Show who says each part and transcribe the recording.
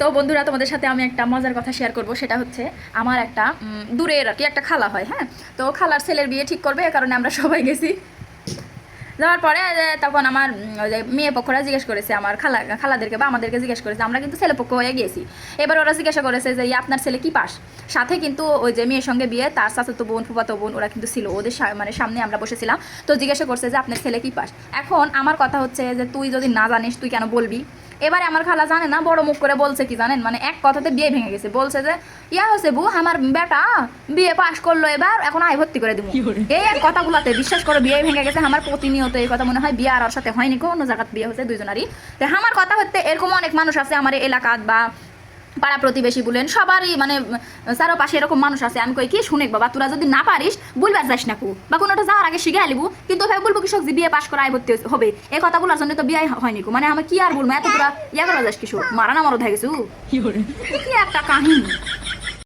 Speaker 1: তো বন্ধুরা, তোমাদের সাথে আমি একটা মজার কথা শেয়ার করব। সেটা হচ্ছে আমার একটা দূরের আর কি একটা খালা হয়, হ্যাঁ। তো খালার ছেলের বিয়ে ঠিক করবে, এ কারণে আমরা সবাই গেছি। যাওয়ার পরে তখন আমার ওই যে মেয়ে পক্ষরা জিজ্ঞেস করেছে আমার খালাদেরকে বা আমাদেরকে জিজ্ঞেস করেছে, আমরা কিন্তু ছেলে পক্ষ হয়ে গিয়েছি। এবার ওরা জিজ্ঞাসা করেছে যে আপনার ছেলে কি পাস। সাথে কিন্তু ওই যে মেয়ের সঙ্গে বিয়ে তার চাচাতো বোন ফুফাতো বোন ওরা কিন্তু ছিল, ওদের মানে সামনে আমরা বসেছিলাম। তো জিজ্ঞাসা করছে যে আপনার ছেলে কি পাস। এখন আমার কথা হচ্ছে যে তুই যদি না জানিস তুই কেন বলবি। এবারে আমার খালা জানে না, বড় মুখ করে বলছে কি জানেন, মানে এক কথাতে বিয়ে ভেঙে গেছে। বলছে যে ইয়া হচ্ছে বউ, আমার বেটা বিয়ে পাশ করলো, এবার এখন আয় ভর্তি করে দেবো। এই এক কথাগুলোতে বিশ্বাস করো বিয়ে ভেঙে গেছে আমার প্রতিনিয়ত। এই কথা মনে হয় বিয়ে আর ওর সাথে হয়নি, কোনো জায়গায় বিয়ে হচ্ছে দুইজনারই। তো আমার কথা হচ্ছে এরকম অনেক মানুষ আছে আমার এলাকাত বা পাড়া প্রতিবেশী বলেন সবারই, মানে চারপাশে এরকম মানুষ আছে। আমি কই কি শুনে বাবা, তোরা যদি না পারিস বলবার যাস না কু, বা কোনোটা যাওয়ার আগে শিখে আলিবু, কিন্তু ভাই বলবো কৃষক যে বিয়ে পাশ করা আয় ভর্তি হবে, এই কথাগুলোর জন্য তো বিয়ে হয়নি কু। মানে আমি কি আর বলবো, এত তোরা ইয়া করা যাস কিছু মারা না মরদ হয়ে গেছু, কি একটা কাহিনী।